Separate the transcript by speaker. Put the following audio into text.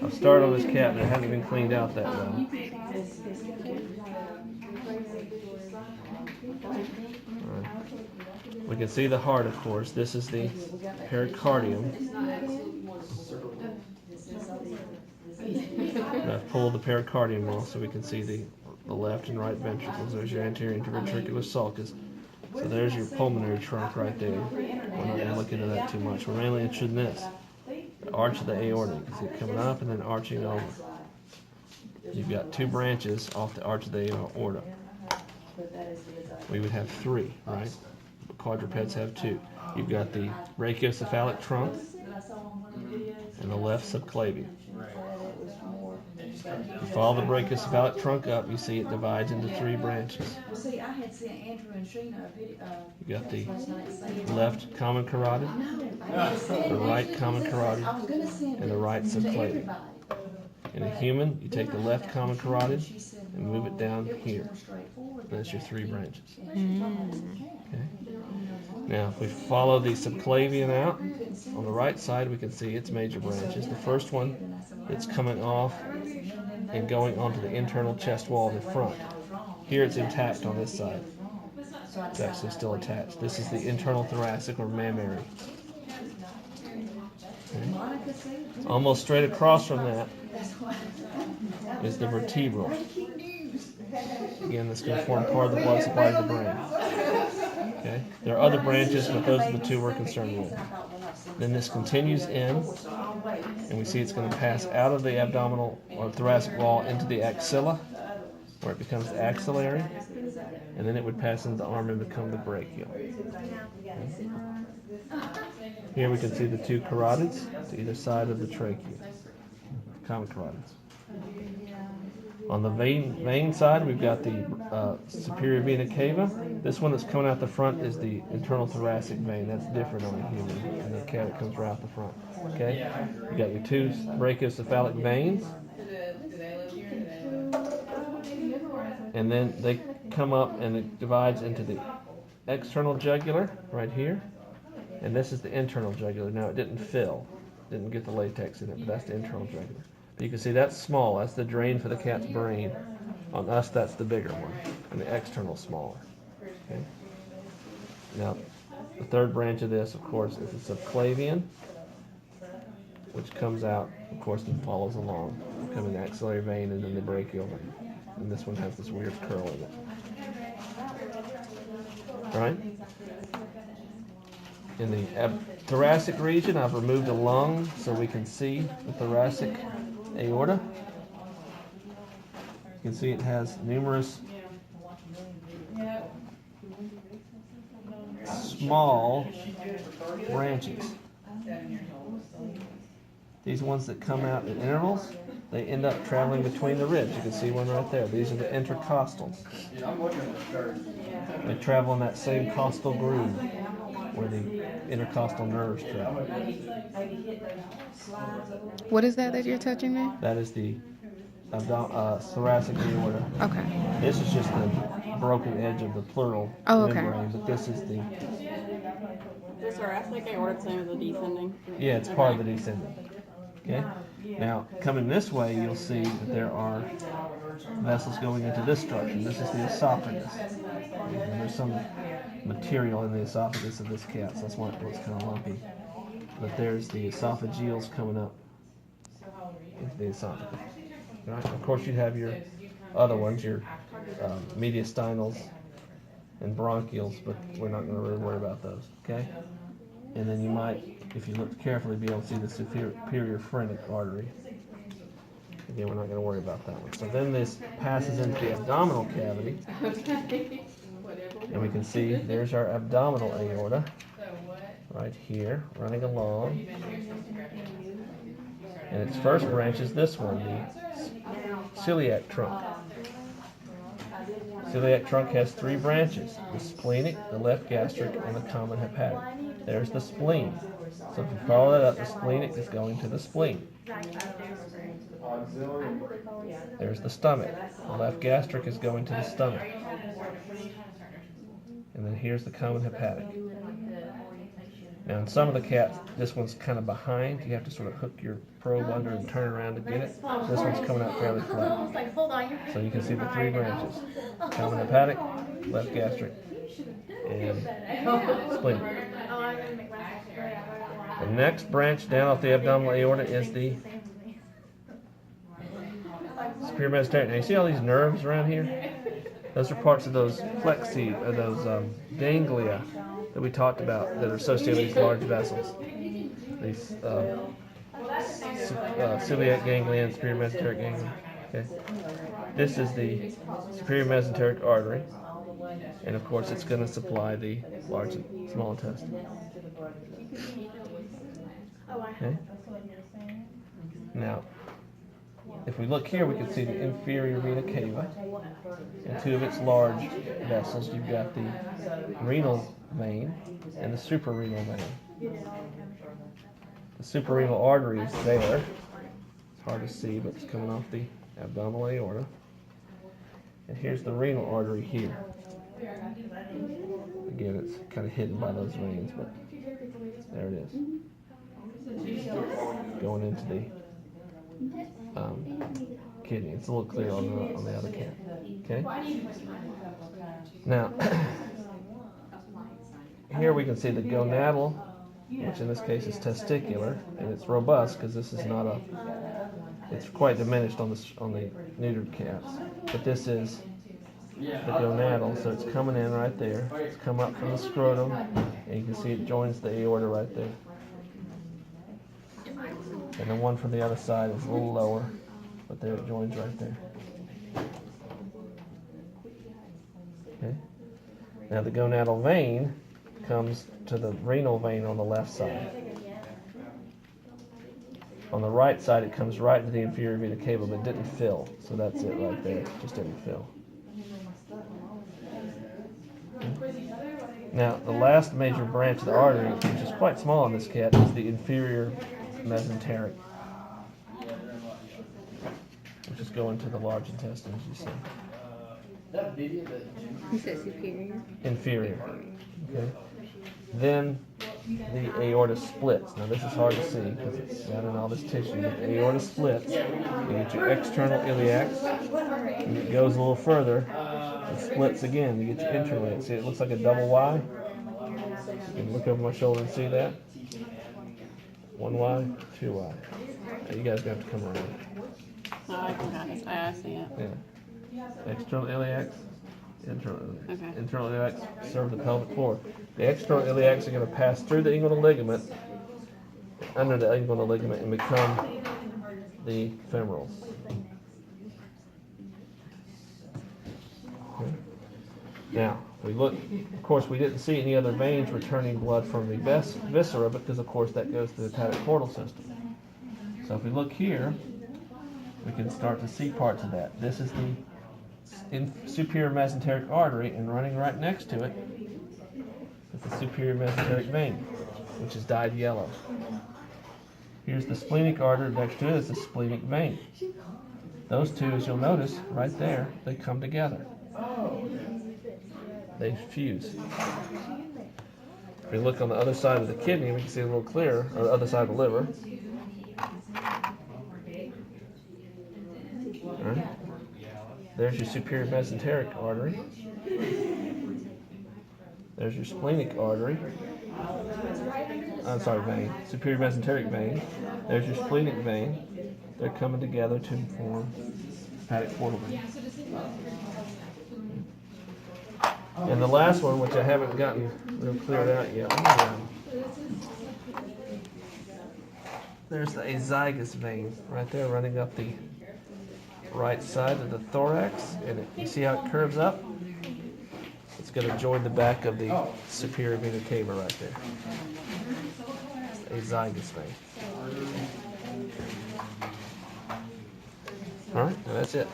Speaker 1: I've started on this cat, but it hasn't been cleaned out that well. We can see the heart, of course. This is the pericardium. And I've pulled the pericardium off so we can see the left and right ventricles. There's your anterior interventricular sulcus. So there's your pulmonary trunk right there. We're not going to look into that too much. We're mainly interested in this. The arch of the aorta. You can see it coming up and then arching over. You've got two branches off the arch of the aorta. We would have three, right? Quadrupeds have two. You've got the brachiocephalic trunk and the left subclavian. You follow the brachiocephalic trunk up, you see it divides into three branches. You got the left common carotid, the right common carotid, and the right subclavian. In a human, you take the left common carotid and move it down here. That's your three branches. Okay. Now, if we follow the subclavian out, on the right side we can see its major branches. The first one that's coming off and going onto the internal chest wall of the front. Here it's intact on this side. It's actually still attached. This is the internal thoracic or mammary. Okay. Almost straight across from that is the vertebral. Again, that's going to form part of the blood supply to the brain. Okay. There are other branches, but those are the two we're concerned with. Then this continues in, and we see it's going to pass out of the abdominal or thoracic wall into the axilla, where it becomes axillary, and then it would pass into the arm and become the brachial. Okay. Here we can see the two carotids to either side of the trachea, common carotids. On the vein side, we've got the superior vena cava. This one that's coming out the front is the internal thoracic vein. That's different on the human, and the cat that comes right out the front. Okay, you got your two brachiocephalic veins, and then they come up and it divides into the external jugular right here, and this is the internal jugular. Now it didn't fill, didn't get the latex in it, but that's the internal jugular. But you can see that's small. That's the drain for the cat's brain. On us, that's the bigger one, and the external smaller. Okay. Now, the third branch of this, of course, is the subclavian, which comes out, of course, and follows along, becoming the axillary vein and then the brachial vein. And this one has this weird curl in it. Right? In the thoracic region, I've removed a lung so we can see the thoracic aorta. You can see it has numerous small branches. These ones that come out at intervals, they end up traveling between the ribs. You can see one right there. These are the intercostals. They travel in that same costal groove where the intercostal nerves travel.
Speaker 2: What is that you're touching there?
Speaker 1: That is the thoracic aorta.
Speaker 2: Okay.
Speaker 1: This is just the broken edge of the pleural membrane, but this is the...
Speaker 3: The thoracic aorta same as the descending?
Speaker 1: Yeah, it's part of the descending. Okay? Now, coming this way, you'll see that there are vessels going into this structure. This is the esophagus. And there's some material in the esophagus of this cat, so that's why it looks kind of lumpy. But there's the esophageals coming up into the esophagus. Right? Of course, you have your other ones, your mediastinals and bronchials, but we're not going to really worry about those. Okay? And then you might, if you look carefully, be able to see the superior phrenic artery. Again, we're not going to worry about that one. So then this passes into the abdominal cavity. And we can see there's our abdominal aorta right here, running along. And its first branch is this one, the celiac trunk. Celiac trunk has three branches, the splenic, the left gastric, and the common hepatic. There's the spleen. So if you follow that up, the splenic is going to the spleen. There's the stomach. The left gastric is going to the stomach. And then here's the common hepatic. Now in some of the cats, this one's kind of behind. You have to sort of hook your probe under and turn around to get it. This one's coming out fairly flat. So you can see the three branches. Common hepatic, left gastric, and splenic. The next branch down off the abdominal aorta is the superior mesenteric. Now you see all these nerves around here? Those are parts of those plexi, or those ganglia that we talked about that are associated with these large vessels. These celiac ganglion, superior mesenteric ganglion. Okay. This is the superior mesenteric artery, and of course it's going to supply the large and small intestine. Okay. Now, if we look here, we can see the inferior vena cava and two of its large vessels. You've got the renal vein and the suprarenal vein. The suprarenal artery is there. It's hard to see, but it's coming off the abdominal aorta. And here's the renal artery here. Again, it's kind of hidden by those veins, but there it is. Going into the kidney. It's a little clear on the other cat. Okay. Now, here we can see the gonadal, which in this case is testicular, and it's robust because this is not a. It's quite diminished on the neutered cats, but this is the gonadal, so it's coming in right there. It's come up from the scrotum, and you can see it joins the aorta right there. And the one from the other side is a little lower, but there it joins right there. Okay. Now the gonadal vein comes to the renal vein on the left side. On the right side, it comes right into the inferior vena cava, but didn't fill. So that's it right there. It just didn't fill. Okay. Now, the last major branch of the artery, which is quite small in this cat, is the inferior mesenteric, which is going to the large intestine, as you see.
Speaker 2: You said superior?
Speaker 1: Inferior. Okay. Then the aorta splits. Now this is hard to see because it's down in all this tissue. But the aorta splits. You get your external iliacs, and it goes a little further. It splits again. You get your internal iliacs. See, it looks like a double Y. You can look over my shoulder and see that. 1 Y, 2 Y. Now you guys are going to have to come around.
Speaker 3: Oh, I see it.
Speaker 1: Yeah. External iliacs. Internal iliacs.
Speaker 3: Okay.
Speaker 1: Internal iliacs serve the pelvic floor. The external iliacs are going to pass through the inguinal ligament, under the inguinal ligament, and become the femorals. Okay. Now, we look. Of course, we didn't see any other veins returning blood from the viscera because, of course, that goes to the hepatic portal system. So if we look here, we can start to see parts of that. This is the superior mesenteric artery, and running right next to it is the superior mesenteric vein, which is dyed yellow. Here's the splenic artery, next to it is the splenic vein. Those two, as you'll notice, right there, they come together. They fuse. If we look on the other side of the kidney, we can see a little clearer, or the other side of the liver. All right. There's your superior mesenteric artery. There's your splenic artery. I'm sorry, vein. Superior mesenteric vein. There's your splenic vein. They're coming together to form hepatic portal vein. And the last one, which I haven't gotten real cleared out yet, there's the azygous vein right there running up the right side of the thorax, and you see how it curves up? It's going to join the back of the superior vena cava right there. Azygous vein. All right, now that's it.